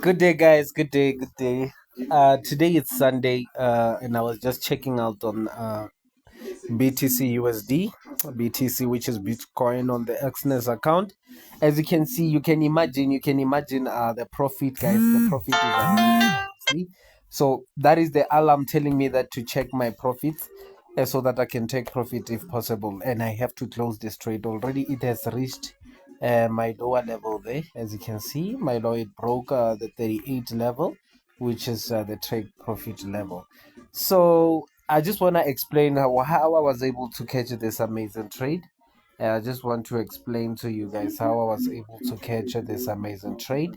Good day, guys. Good day. Good day. Today it's Sunday, and I was just checking out on BTC USD, BTC, which is Bitcoin on the Xness account. As you can imagine the profit, guys. The profit is amazing. See? So that is the alarm telling me that to check my profits, so that I can take profit if possible. And I have to close this trade already. It has reached my lower level there. As you can see, my low, it broke the 38 level, which is the trade profit level. So I just want to explain how I was able to catch this amazing trade. I just want to explain to you guys how I was able to catch this amazing trade,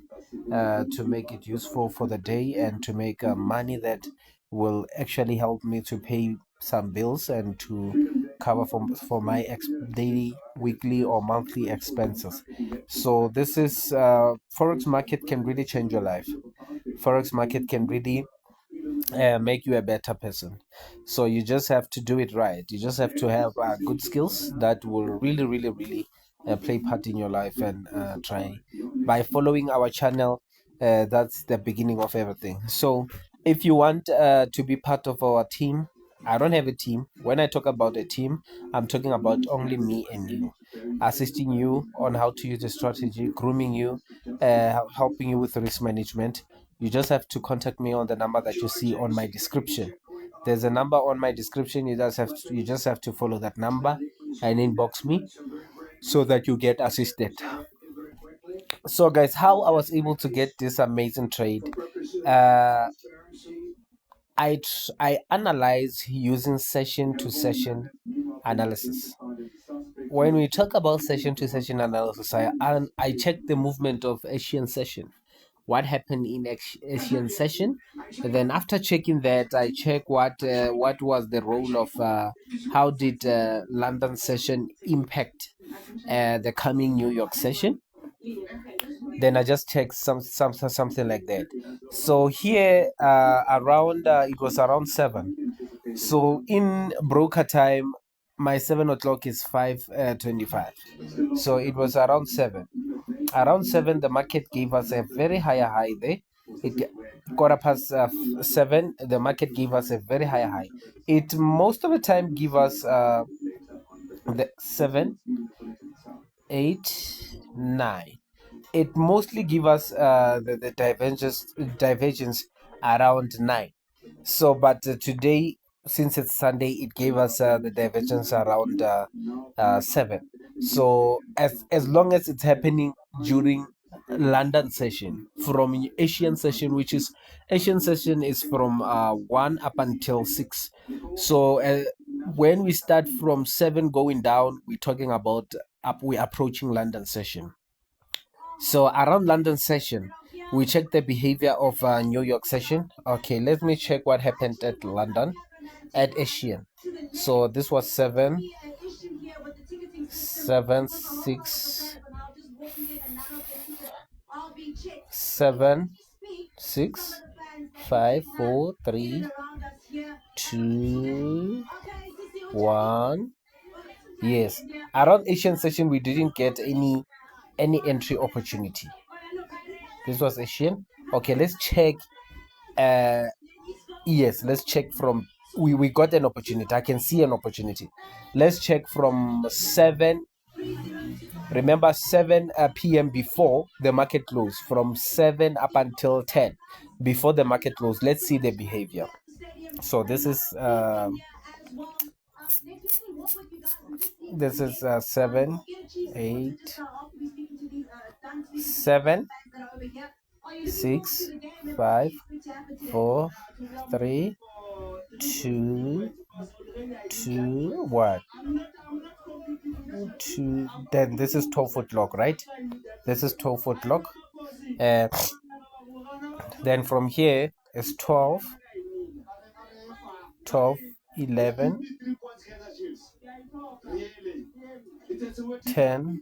to make it useful for the day and to make money that will actually help me to pay some bills and to cover for my daily, weekly, or monthly expenses. So this is forex market can really change your life. Forex market can really make you a better person. So you just have to do it right. You just have to have good skills that will really play part in your life, and try by following our channel. That's the beginning of everything. So if you want to be part of our team, I don't have a team. When I talk about a team, I'm talking about only me and you, assisting you on how to use the strategy, grooming you, helping you with risk management. You just have to contact me on the number that you see on my description. There's a number on my description. You just have to follow that number and inbox me so that you get assisted. So guys, how I was able to get this amazing trade, uh I analyze using session to session analysis. When we talk about session to session analysis, I check the movement of Asian session, what happened in Asian session. And then after checking that, I check what was the role of how did London session impact the coming New York session. Then I just check something like that. So here around it was around 7. So in broker time, my 7 o'clock is 5:25. So it was around 7. Around 7, the market gave us a very higher high there. It quarter past 7, the market gave us a very higher high. It most of the time give us the 7, 8, 9. It mostly give us the divergence around 9. So but today, since it's Sunday, it gave us the divergence around 7. So as long as it's happening during London session, from Asian session, which is Asian session is from 1 up until 6. So when we start from 7 going down, we're talking about we're approaching London session. So around London session, we check the behavior of New York session. Okay, let me check what happened at London, at Asian. So this was 7, 7, 6, 7, 6, 5, 4, 3, 2, 1. Yes, around Asian session we didn't get any entry opportunity. This was Asian. Okay, let's check. Uh, yes, let's check from. We got an opportunity. I can see an opportunity. Let's check from 7. Remember 7 p.m. before the market closed. From 7 up until 10 before the market closed. Let's see the behavior. So this is 7, 8, 7, 6, 5, 4, 3, 2, 2, what? 2. Then this is 12-foot lock, right? This is 12-foot lock. Uh, then from here is 12, 12, 11, 10,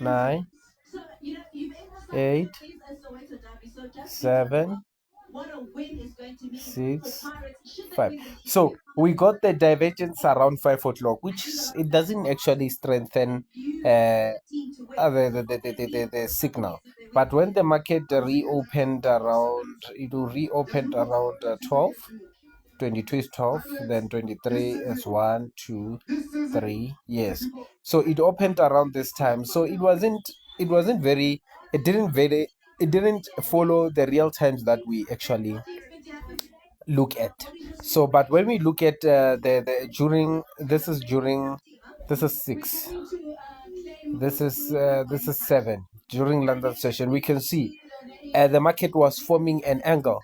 9, 8, 7, 6, 5. So we got the divergence around 5 o'clock, which it doesn't actually strengthen the signal. But when the market reopened around, it will reopened around 12. 22 is 12, then 23 is 1, 2, 3. Yes. So it opened around this time. So it wasn't very, it didn't follow the real times that we actually look at. So, but when we look at the during, this is 6, this is 7 during London session, we can see the market was forming an angle.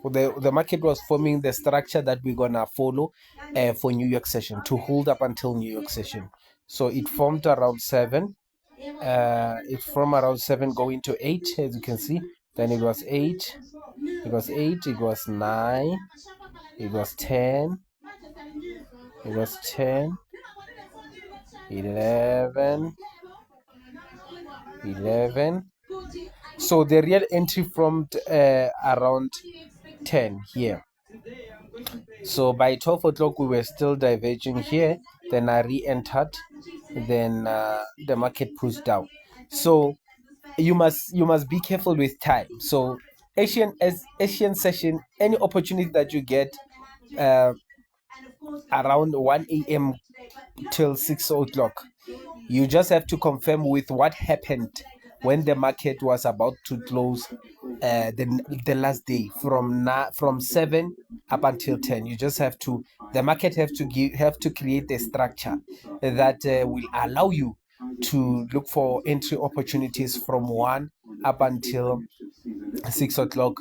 The market was forming the structure that we're gonna follow for New York session to hold up until New York session. So it formed around 7. It's from around 7 going to 8, as you can see. Then it was 8, it was 8, it was 9, it was 10, it was 10, 11, 11. So the real entry formed around 10 here. So by 12 o'clock we were still diverging here. Then I re-entered. Then the market pushed down. So you must be careful with time. So Asian session, any opportunity that you get uh, around 1 a.m. till 6 o'clock, you just have to confirm with what happened when the market was about to close the last day from 7 up until 10. You just have to, the market have to create a structure that will allow you to look for entry opportunities from 1 up until 6 o'clock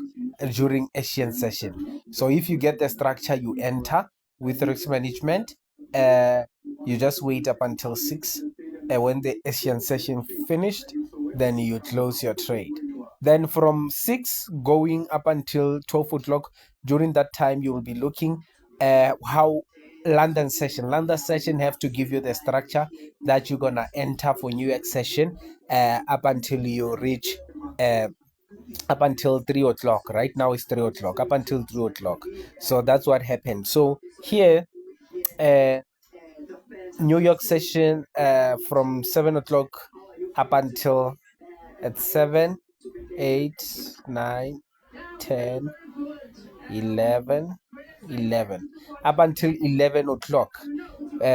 during Asian session. So if you get the structure, you enter with risk management. You just wait up until 6. When the Asian session finished, then you close your trade. Then from 6 going up until 12 o'clock, during that time you will be looking how London session have to give you the structure that you're gonna enter for New York session up until you reach up until 3 o'clock. Right now it's 3 o'clock, up until 3 o'clock. So that's what happened. So here New York session from 7 o'clock up until at 7, 8, 9, 10, 11, 11, up until 11 o'clock,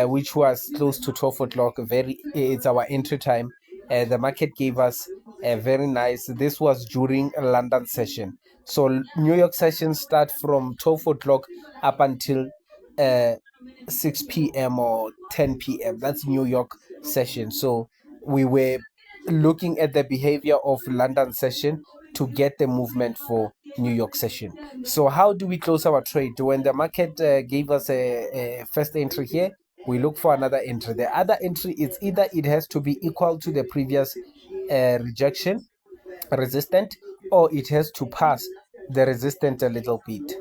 which was close to 12 o'clock. It's our entry time. The market gave us a very nice, this was during a London session. So New York session start from 12 o'clock up until 6 p.m. or 10 p.m. That's New York session. So we were looking at the behavior of London session to get the movement for New York session. So how do we close our trade? When the market gave us a first entry here, we look for another entry. The other entry is either it has to be equal to the previous rejection resistant, or it has to pass the resistant a little bit.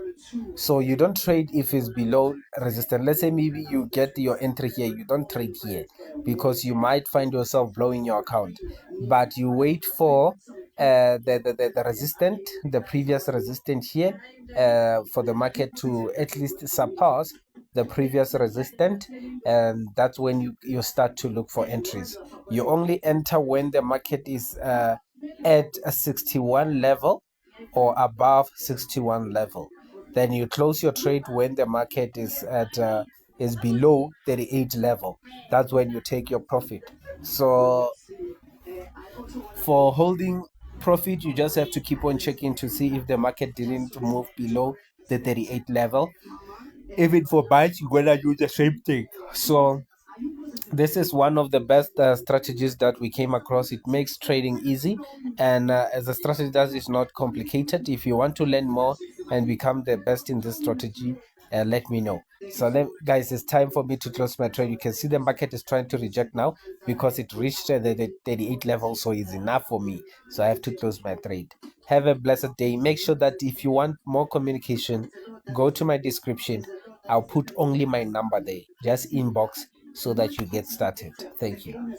So you don't trade if it's below resistance. Let's say maybe you get your entry here, you don't trade here because you might find yourself blowing your account. But you wait for the resistant, the previous resistant here, for the market to at least surpass the previous resistant, and that's when you start to look for entries. You only enter when the market is at a 61 level or above 61 level. Then you close your trade when the market is at is below 38 level. That's when you take your profit. So for holding profit, you just have to keep on checking to see if the market didn't move below the 38 level. Even for buys, you're gonna do the same thing. So this is one of the best strategies that we came across. It makes trading easy, and as a strategy that is not complicated. If you want to learn more and become the best in this strategy, let me know. So then, guys, it's time for me to close my trade. You can see the market is trying to reject now because it reached the 38 level, so it's enough for me. So I have to close my trade. Have a blessed day. Make sure that if you want more communication, go to my description. I'll put only my number there. Just inbox so that you get started. Thank you.